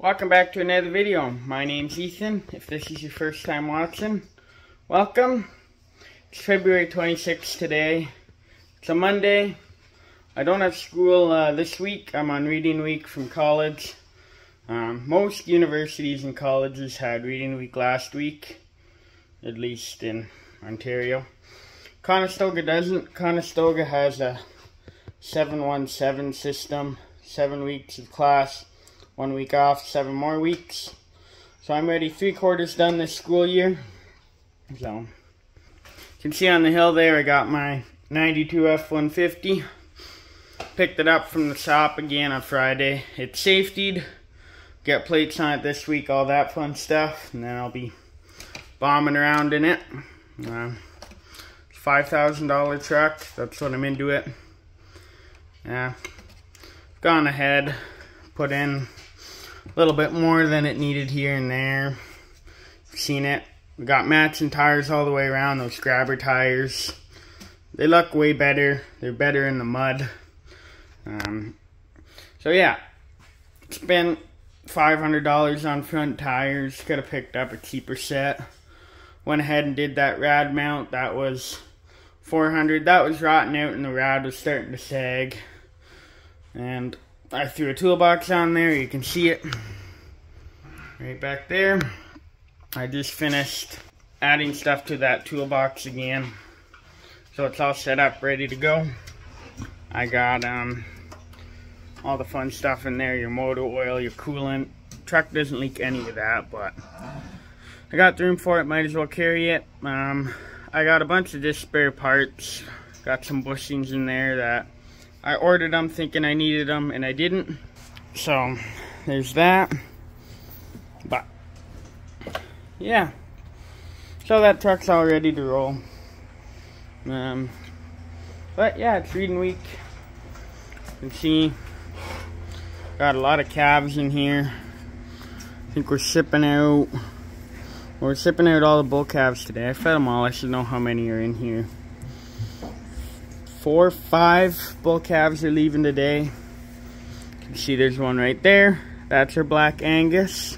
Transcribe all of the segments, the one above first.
Welcome back to another video. My name's Ethan. If this is your first time watching, welcome. It's February 26th today. It's a Monday. I don't have school this week. I'm on reading week from college. Most universities and colleges had reading week last week, at least in Ontario. Conestoga doesn't. Conestoga has a 7-1-7 system, 7 weeks of class. 1 week off, 7 more weeks. So I'm ready, 3/4 done this school year. So, you can see on the hill there, I got my 92 F-150. Picked it up from the shop again on Friday. It's safetied. Get plates on it this week, all that fun stuff. And then I'll be bombing around in it. $5,000 truck, that's what I'm into it. Yeah, gone ahead, put in a little bit more than it needed here and there. Seen it. We got matching tires all the way around, those grabber tires. They look way better. They're better in the mud. So yeah, spent $500 on front tires. Could have picked up a cheaper set. Went ahead and did that rad mount. That was $400. That was rotting out and the rad was starting to sag. And I threw a toolbox on there. You can see it right back there. I just finished adding stuff to that toolbox again, so it's all set up, ready to go. I got all the fun stuff in there, your motor oil, your coolant. Truck doesn't leak any of that, but I got the room for it, might as well carry it. I got a bunch of just spare parts. Got some bushings in there that I ordered them thinking I needed them, and I didn't. So, there's that. But, yeah. So that truck's all ready to roll. But, yeah, it's reading week. You can see, got a lot of calves in here. I think we're shipping out all the bull calves today. I fed them all. I should know how many are in here. 4 or 5 bull calves are leaving today. You can see there's one right there. That's our black Angus.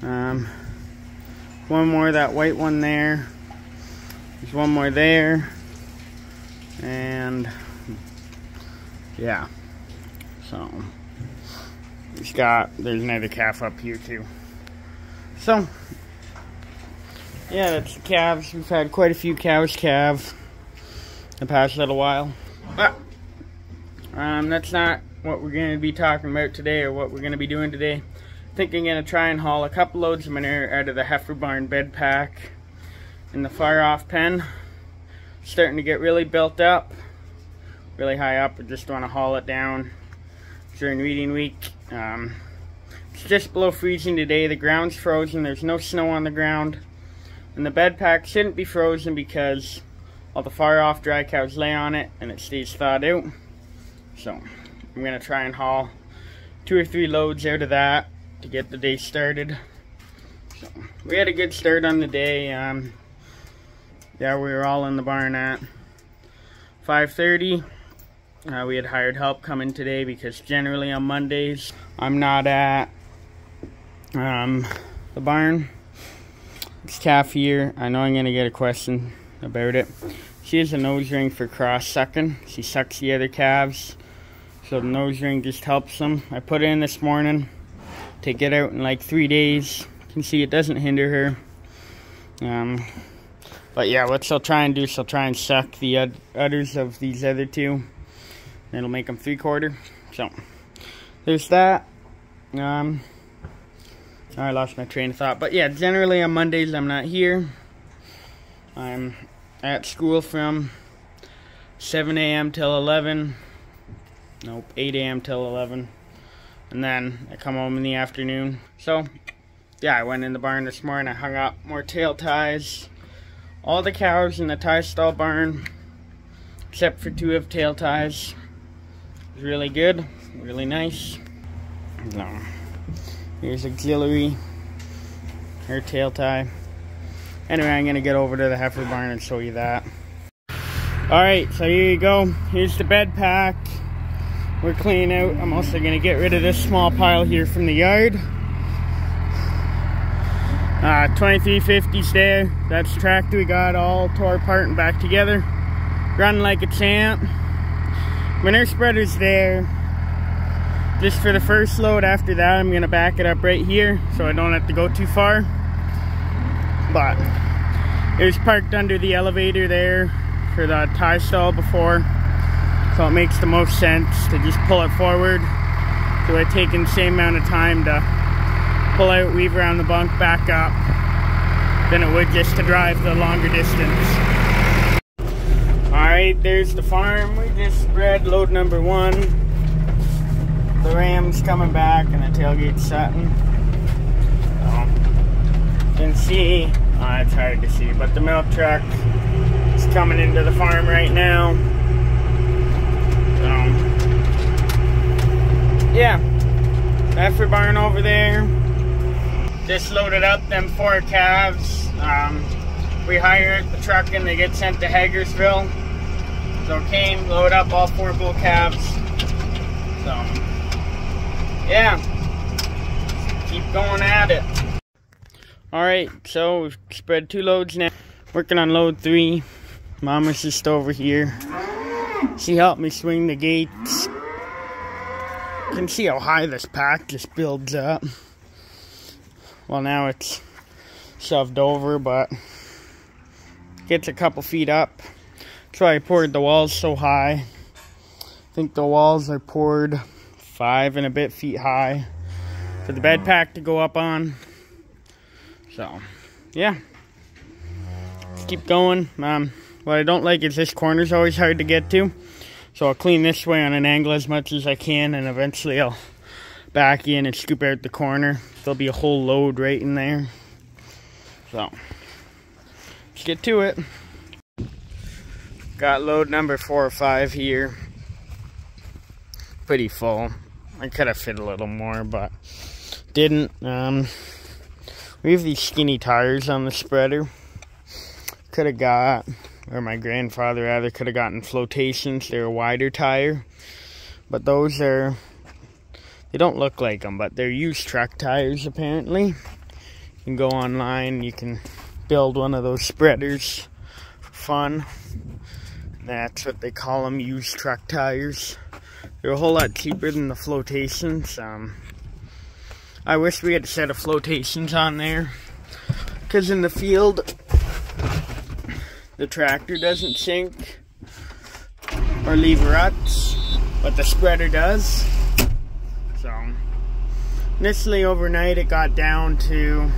One more, that white one there. There's one more there. And yeah. So there's another calf up here too. So yeah, that's the calves. We've had quite a few cows calve the past little while, but that's not what we're going to be talking about today, or what we're going to be doing today. I think I'm going to try and haul a couple loads of manure out of the heifer barn bed pack in the far off pen. Starting to get really built up, really high up. I just want to haul it down during reading week. It's just below freezing today. The ground's frozen. There's no snow on the ground, and the bed pack shouldn't be frozen because all the far off dry cows lay on it and it stays thawed out. So I'm going to try and haul 2 or 3 loads out of that to get the day started. So we had a good start on the day. Yeah, we were all in the barn at 5:30. We had hired help coming today because generally on Mondays I'm not at the barn. It's calf year. I know I'm going to get a question about it. She has a nose ring for cross sucking. She sucks the other calves, so the nose ring just helps them. I put it in this morning to get out in like 3 days. You can see it doesn't hinder her. But yeah, what she'll try and do, she'll try and suck the udders of these other two. It'll make them 3/4. So there's that. I lost my train of thought. But yeah, generally on Mondays I'm not here. I'm at school from 7 a.m. till 11. Nope, 8 a.m. till 11. And then I come home in the afternoon. So, yeah, I went in the barn this morning. I hung up more tail ties. All the cows in the tie stall barn, except for 2 of tail ties. It was really good, really nice. No. Here's auxiliary, her tail tie. Anyway, I'm going to get over to the heifer barn and show you that. Alright, so here you go. Here's the bed pack. we're cleaning out. I'm also going to get rid of this small pile here from the yard. 2350's there. That's the tractor we got all tore apart and back together. Running like a champ. Manure spreader's there just for the first load. After that, I'm going to back it up right here so I don't have to go too far. But it was parked under the elevator there for the tie stall before. So it makes the most sense to just pull it forward. So it's taking the same amount of time to pull out, weave around the bunk, back up, than it would just to drive the longer distance. Alright, there's the farm. We just spread load number 1. The ram's coming back and the tailgate's setting. You can see, it's hard to see, but the milk truck is coming into the farm right now. So, yeah, heifer barn over there. Just loaded up them 4 calves. We hire the truck and they get sent to Hagersville. So came, load up all 4 bull calves. So, yeah, keep going at it. Alright, so we've spread 2 loads now. Working on load 3. Mama's just over here. She helped me swing the gates. You can see how high this pack just builds up. Well, now it's shoved over, but gets a couple feet up. That's why I poured the walls so high. I think the walls are poured 5 and a bit feet high for the bed pack to go up on. So, yeah. Let's keep going. What I don't like is this corner's always hard to get to. So I'll clean this way on an angle as much as I can, and eventually I'll back in and scoop out the corner. There'll be a whole load right in there. So, let's get to it. Got load number 4 or 5 here. Pretty full. I could have fit a little more, but didn't. We have these skinny tires on the spreader. Could have got, or my grandfather rather, could have gotten flotations. They're a wider tire. But those are, they don't look like them, but they're used truck tires apparently. You can go online, you can build one of those spreaders for fun. That's what they call them, used truck tires. They're a whole lot cheaper than the flotations. I wish we had a set of flotations on there, because in the field the tractor doesn't sink or leave ruts, but the spreader does. So initially overnight it got down to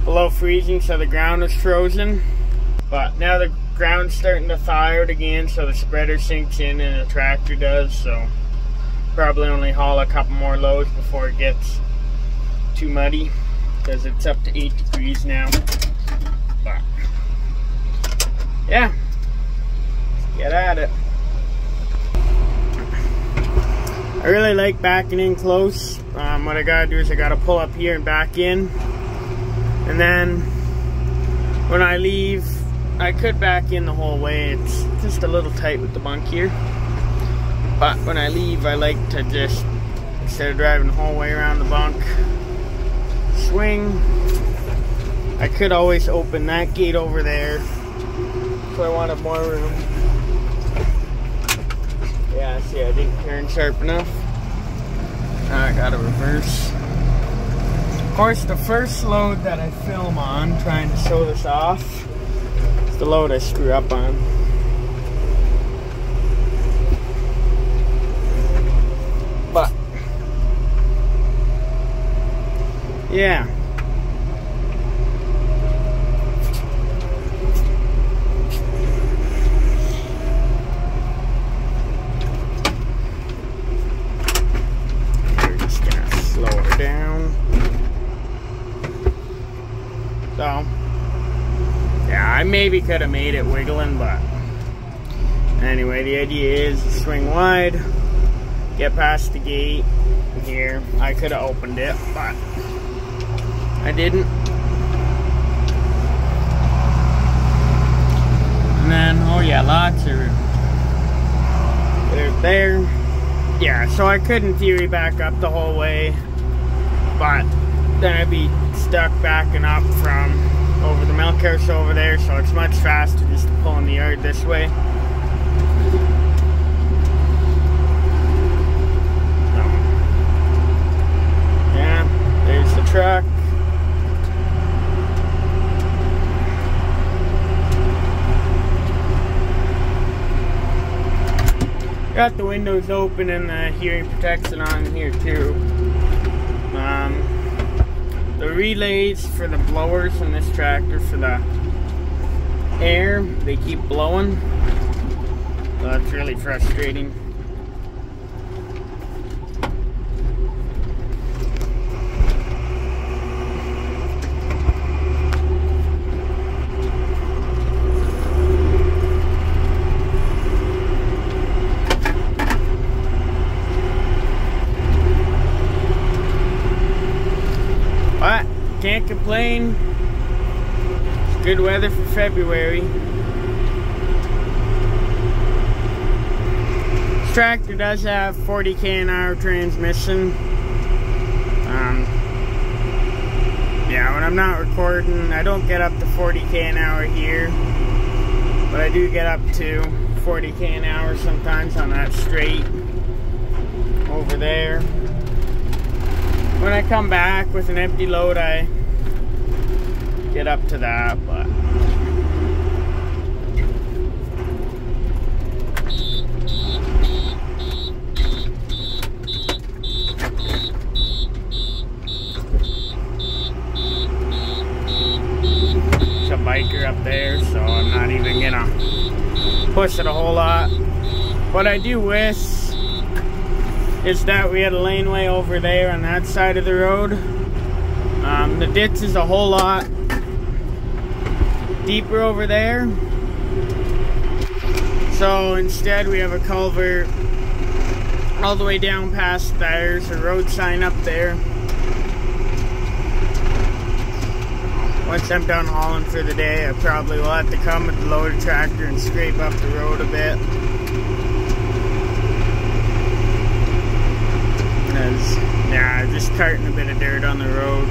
below freezing, so the ground was frozen, but now the ground's starting to thaw out again, so the spreader sinks in and the tractor does. So probably only haul a couple more loads before it gets too muddy, because it's up to 8 degrees now. But yeah, let's get at it. I really like backing in close. What I gotta do is I gotta pull up here and back in, and then when I leave, I could back in the whole way. It's just a little tight with the bunk here. But when I leave, I like to just, instead of driving the whole way around the bunk, swing. I could always open that gate over there if I wanted more room. Yeah, see, I didn't turn sharp enough. Now I gotta reverse. Of course, the first load that I film on, trying to show this off, is the load I screw up on. But yeah, we're just gonna slow her down. So yeah, I maybe could have made it wiggling, but anyway, the idea is to swing wide, get past the gate here. I could have opened it, but I didn't. And then, oh yeah, lots of room. Put it there. yeah, so I could in theory back up the whole way, but then I'd be stuck backing up from over the milk house over there, so it's much faster just to pull in the yard this way. So, yeah, there's the truck. Got the windows open and the hearing protection on here too. The relays for the blowers in this tractor for the air, they keep blowing. So that's really frustrating. But can't complain. It's good weather for February. This tractor does have 40 km/h transmission. Yeah, when I'm not recording, I don't get up to 40 km/h here, but I do get up to 40 km/h sometimes on that straight over there. When I come back with an empty load, I get up to that, but there's a biker up there, so I'm not even gonna push it a whole lot. What I do wish is that we had a laneway over there on that side of the road. The ditch is a whole lot deeper over there. So instead we have a culvert all the way down past there. There's a road sign up there. Once I'm done hauling for the day, I probably will have to come with the loader tractor and scrape up the road a bit. Yeah, just carting a bit of dirt on the road.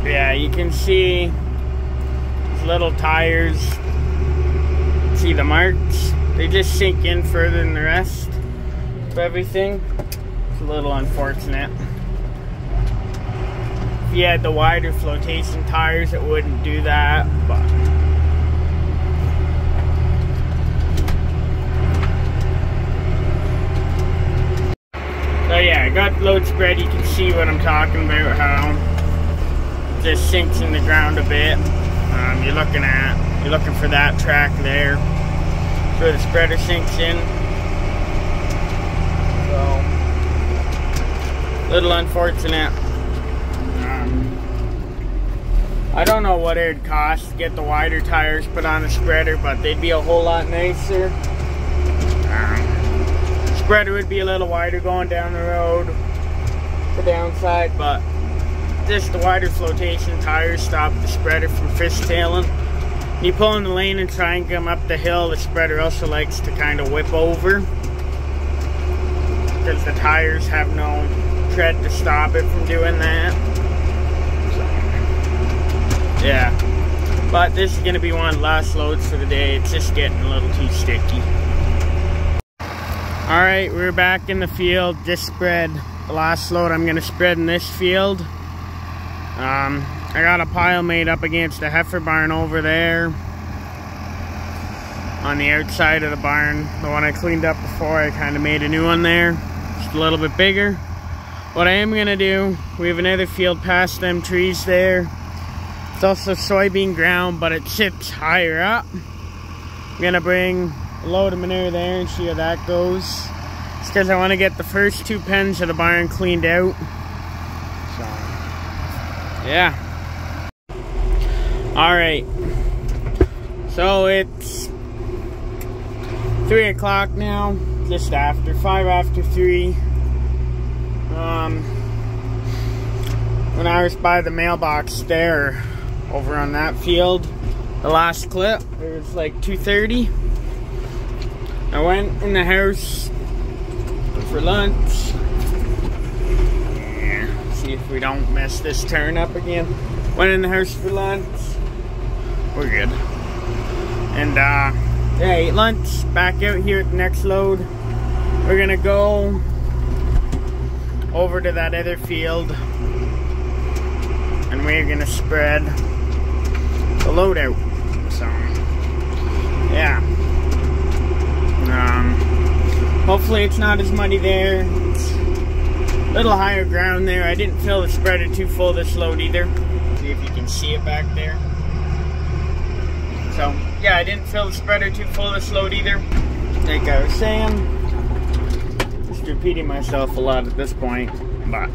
Yeah, you can see these little tires. See the marks? They just sink in further than the rest of everything. It's a little unfortunate. If you had the wider flotation tires, it wouldn't do that, but so yeah, I got the load spread. You can see what I'm talking about, how just sinks in the ground a bit. You're looking for that track there where the spreader sinks in. So, little unfortunate. I don't know what it'd cost to get the wider tires put on the spreader, but they'd be a whole lot nicer. Spreader would be a little wider going down the road, the downside, but just the wider flotation tires stop the spreader from fishtailing. You pull in the lane and try and come up the hill, the spreader also likes to kind of whip over because the tires have no tread to stop it from doing that. So, yeah, but this is going to be one of the last loads for the day. It's just getting a little too sticky. Alright, we're back in the field. Just spread the last load I'm going to spread in this field. I got a pile made up against the heifer barn over there on the outside of the barn. The one I cleaned up before, I kind of made a new one there, just a little bit bigger. What I am going to do, we have another field past them trees there. It's also soybean ground, but it sits higher up. I'm gonna bring a load of manure there and see how that goes. It's because I want to get the first 2 pens of the barn cleaned out. So, yeah. Alright. So it's 3 o'clock now, just after, 5 after 3. When I was by the mailbox there, over on that field, the last clip, it was like 2:30. I went in the house for lunch. Yeah, see if we don't mess this turn up again. Went in the house for lunch. We're good. And yeah, ate lunch, back out here at the next load. We're gonna go over to that other field and we're gonna spread the load out. So yeah, hopefully it's not as muddy there. It's a little higher ground there. I didn't fill the spreader too full this load either. See if you can see it back there. So yeah, I didn't fill the spreader too full this load either. Like I was saying, just repeating myself a lot at this point, but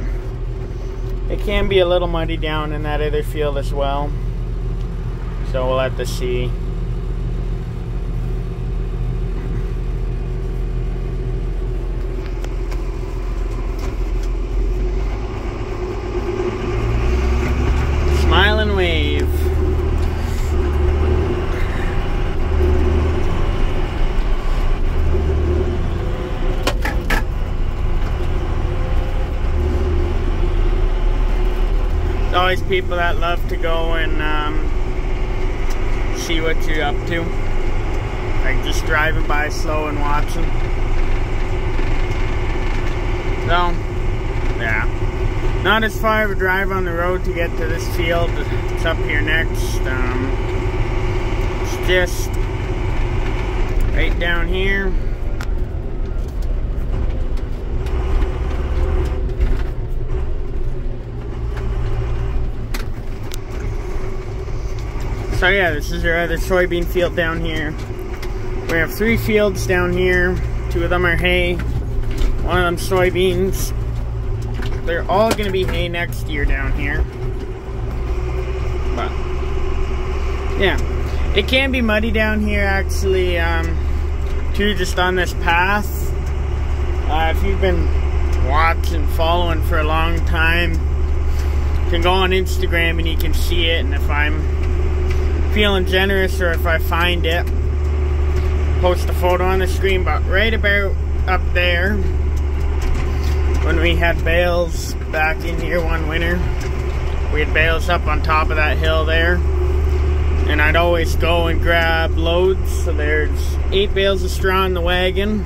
it can be a little muddy down in that other field as well. So we'll have to see. Smile and wave. Always people that love to go and see what you're up to, like just driving by slow and watching. So yeah, not as far of a drive on the road to get to this field. It's up here next. It's just right down here. So yeah, this is our other soybean field down here. We have 3 fields down here. 2 of them are hay. 1 of them soybeans. They're all gonna be hay next year down here. But yeah, it can be muddy down here actually, too, just on this path. If you've been watching, following for a long time, you can go on Instagram and you can see it. And if I'm feeling generous, or if I find it, post a photo on the screen. But right about up there, when we had bales back in here one winter, we had bales up on top of that hill there, and I'd always go and grab loads. So there's 8 bales of straw in the wagon,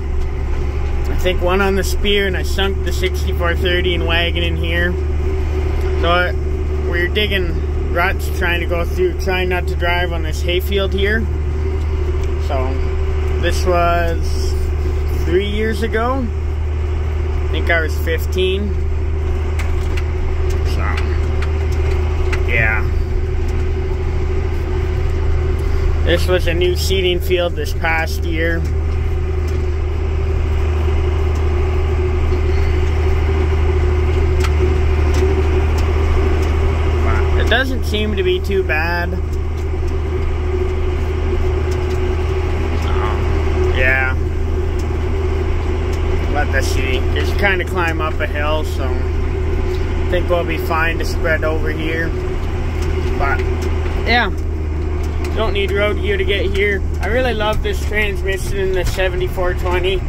I think 1 on the spear, and I sunk the 6430 and wagon in here. So we were digging ruts, trying to go through, trying not to drive on this hayfield here. So this was 3 years ago. I think I was 15. So yeah, this was a new seeding field this past year. Doesn't seem to be too bad. Yeah. Let us see. Just kind of climb up a hill, so I think we'll be fine to spread over here. But yeah, don't need road gear to get here. I really love this transmission in the 7420. You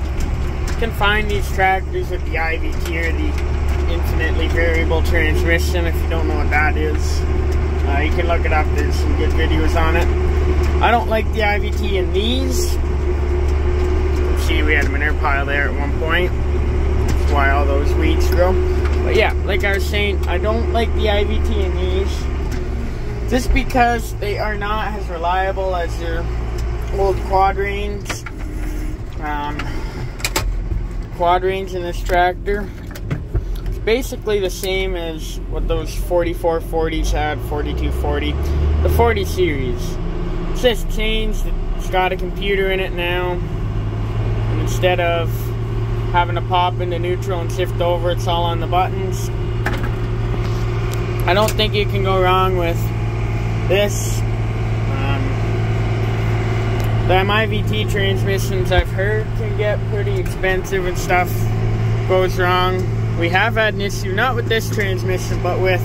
can find these tractors with the IVT or the infinitely variable transmission. If you don't know what that is, you can look it up. There's some good videos on it. I don't like the IVT in these. See, we had a manure pile there at one point. That's why all those weeds grow. But yeah, like I was saying, I don't like the IVT in these, just because they are not as reliable as your old quad range. Quad range in this tractor. basically the same as what those 4440s had, 4240, the 40 series. It's just changed. It's got a computer in it now, and instead of having to pop into neutral and shift over, it's all on the buttons. I don't think you can go wrong with this. The IVT transmissions, I've heard, can get pretty expensive and stuff goes wrong. We have had an issue, not with this transmission, but with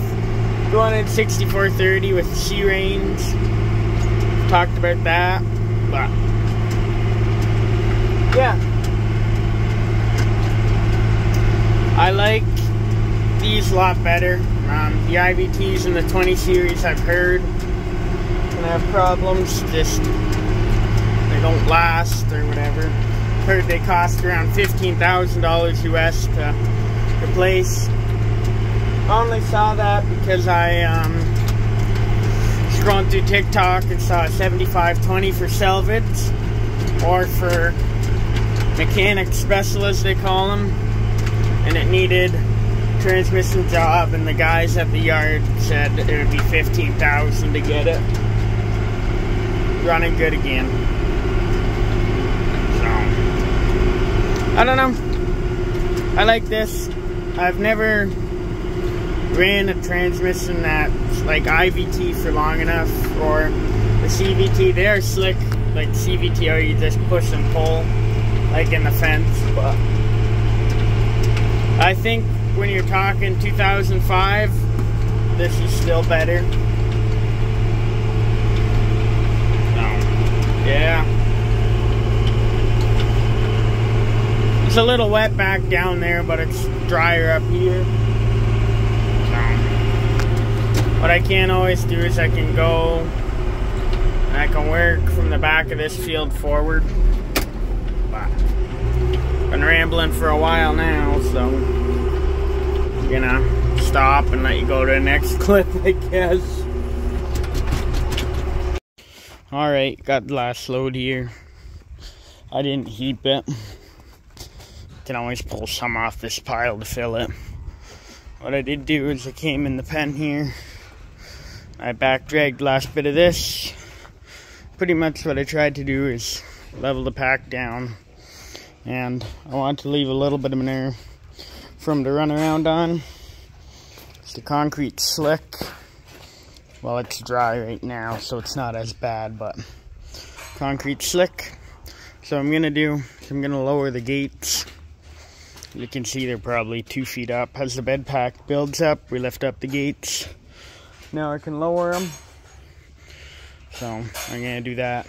going at 6430 with C-range. Talked about that, but yeah, I like these a lot better. The IVTs in the 20 series, I've heard, can have problems, just they don't last or whatever. Heard they cost around $15,000 US to replace. I only saw that because I scrolling through TikTok and saw a 7520 for salvage, or for mechanic specialists they call them, and it needed transmission job, and the guys at the yard said it would be $15,000 to get it running good again. So I don't know, I like this. I've never ran a transmission that's like IVT for long enough, or the CVT. They are slick, like CVT, or you just push and pull like in the fence, but I think when you're talking 2005, this is still better. Yeah. It's a little wet back down there, but it's drier up here. What I can always do is I can go and I can work from the back of this field forward. But been rambling for a while now, so I'm gonna stop and let you go to the next clip, I guess. Alright, got the last load here. I didn't heap it. Can always pull some off this pile to fill it. What I did do is I came in the pen here. I back dragged the last bit of this. Pretty much what I tried to do is level the pack down. And I want to leave a little bit of manure for him to run around on. It's the concrete slick. Well, it's dry right now, so it's not as bad, but concrete slick. So I'm gonna lower the gates. You can see they're probably 2 feet up. As the bed pack builds up, we lift up the gates. Now I can lower them. So I'm gonna do that.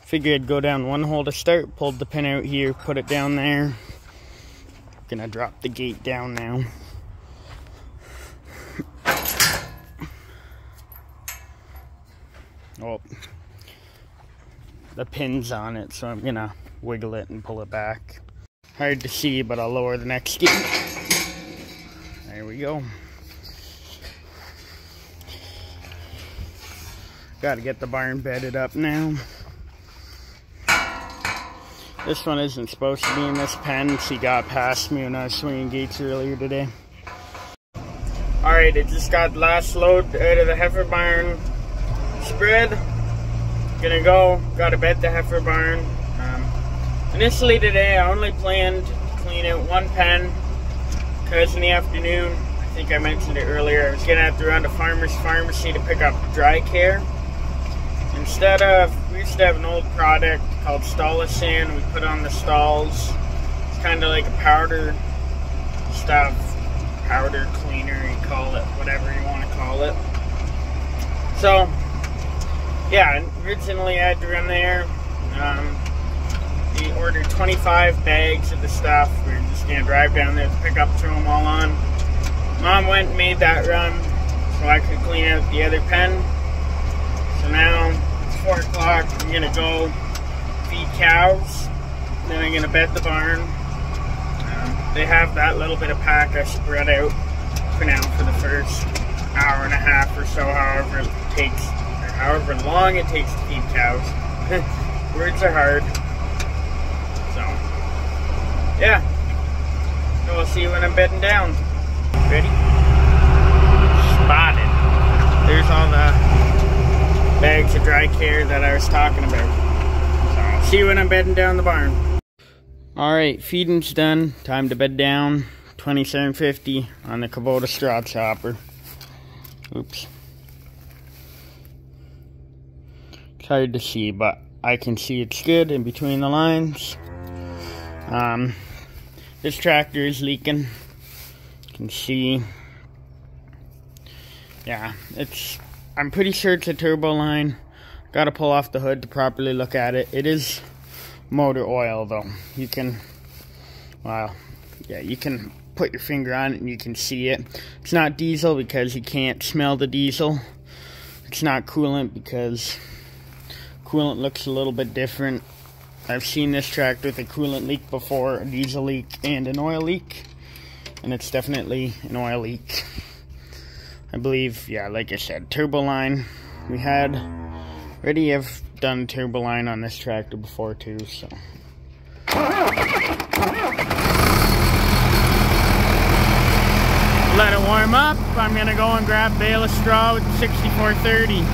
Figured I'd go down one hole to start, pulled the pin out here, put it down there. Gonna drop the gate down now. Oh, the pin's on it, so I'm gonna wiggle it and pull it back. Hard to see, but I'll lower the next gate. There we go. Gotta get the barn bedded up now. This one isn't supposed to be in this pen. She got past me when I was swinging gates earlier today. Alright, I just got the last load out of the heifer barn spread. Gonna go, gotta bed the heifer barn. Initially today I only planned to clean out one pen, because in the afternoon, I think I mentioned it earlier, I was gonna have to run to Farmer's Pharmacy to pick up dry care. Instead of, we used to have an old product called Stall-A-Sand we put on the stalls. It's kind of like a powder stuff, powder cleaner, you call it, whatever you want to call it. So, yeah, originally I had to run there. We ordered 25 bags of the stuff. We were just going to drive down there to pick up, throw them all on. Mom went and made that run so I could clean out the other pen. So now it's 4 o'clock. I'm going to go feed cows. Then I'm going to bed the barn. They have that little bit of pack I spread out for now for the first hour and a half or so, however it takes, or however long it takes to feed cows. Words are hard. So, yeah. So we'll see you when I'm bedding down. Ready? Spotted. There's all the bags of dry care that I was talking about. So I'll see you when I'm bedding down the barn. Alright, feeding's done. Time to bed down. 27.50 on the Kubota straw chopper. Oops. It's hard to see, but I can see it's good in between the lines. This tractor is leaking. You can see. Yeah, I'm pretty sure it's a turbo line. Gotta pull off the hood to properly look at it. It is motor oil though. You can, well, yeah, you can put your finger on it and you can see it. It's not diesel because you can't smell the diesel. It's not coolant because coolant looks a little bit different. I've seen this tractor with a coolant leak before, a diesel leak and an oil leak, and it's definitely an oil leak. I believe, yeah, like I said, turbo line. We had already have done turbo line on this tractor before too, so. Let it warm up. I'm gonna go and grab a bale of straw with 6430.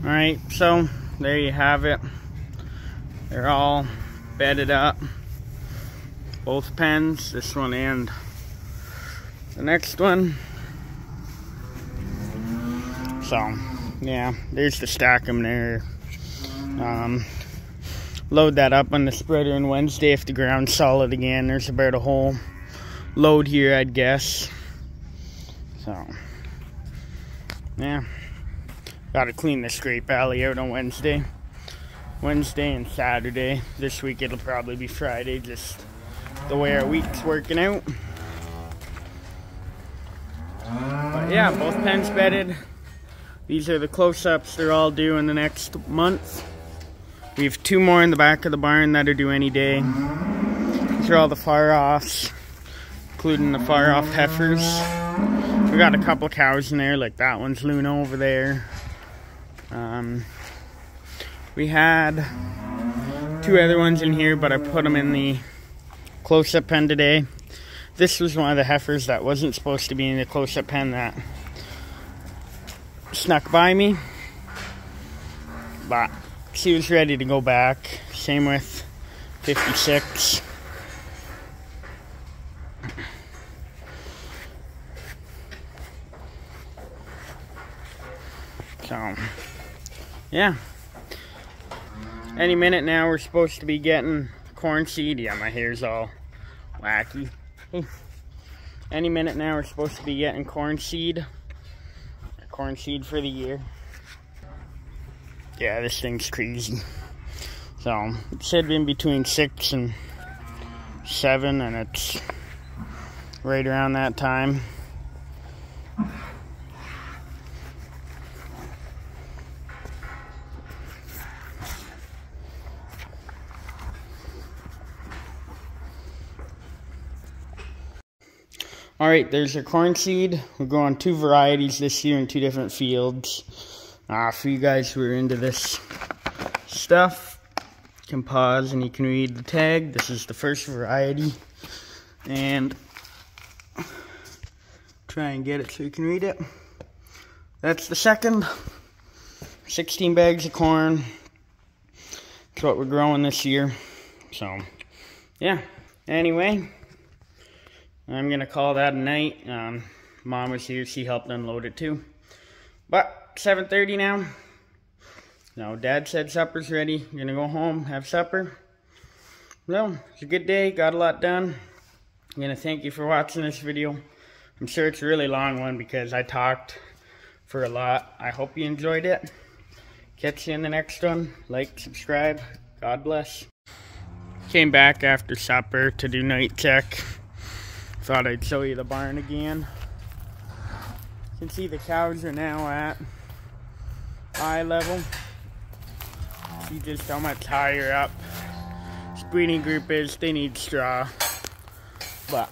Alright, so there you have it. They're all bedded up. Both pens, this one and the next one. So, yeah, there's the stack them there. Load that up on the spreader on Wednesday if the ground's solid again. There's about a whole load here, I'd guess. So, yeah. Gotta clean the scrape alley out on Wednesday and Saturday. This week it'll probably be Friday, just the way our week's working out. But yeah, both pens bedded. These are the close-ups. They're all due in the next month. We have 2 more in the back of the barn that are due any day. These are all the far-offs, including the far-off heifers. We got a couple cows in there, like that one's Luna over there. We had 2 other ones in here, but I put them in the close-up pen today. This was one of the heifers that wasn't supposed to be in the close-up pen that snuck by me, but she was ready to go back. Same with 56. So, yeah. Any minute now we're supposed to be getting corn seed. Yeah, my hair's all wacky. Any minute now we're supposed to be getting corn seed. Corn seed for the year. Yeah, this thing's crazy. So, it said in between 6 and 7, and it's right around that time. Alright, there's your corn seed. We're growing 2 varieties this year in 2 different fields. For you guys who are into this stuff, you can pause and you can read the tag. This is the first variety. And try and get it so you can read it. That's the second. 16 bags of corn. That's what we're growing this year. So, yeah. Anyway, I'm going to call that a night. Mom was here. She helped unload it too. But 7:30 now. Now, Dad said supper's ready. I'm going to go home, have supper. Well, it's a good day. Got a lot done. I'm going to thank you for watching this video. I'm sure it's a really long one because I talked for a lot. I hope you enjoyed it. Catch you in the next one. Like, subscribe. God bless. Came back after supper to do night check. Thought I'd show you the barn again. You can see the cows are now at eye level. See just how much higher up this breeding group is. They need straw. But,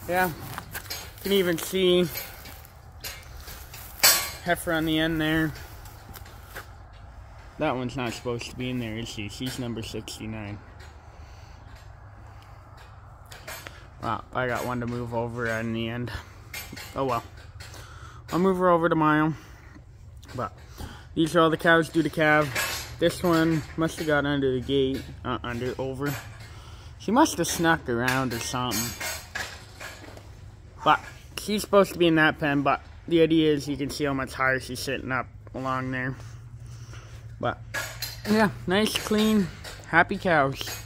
yeah. You can even see heifer on the end there. That one's not supposed to be in there, is she? She's number 69. Wow, I got one to move over in the end. Oh well. I'll move her over tomorrow. But these are all the cows due to calve. This one must have got under the gate. Over. She must have snuck around or something. But she's supposed to be in that pen, but the idea is you can see how much higher she's sitting up along there. But yeah, nice, clean, happy cows.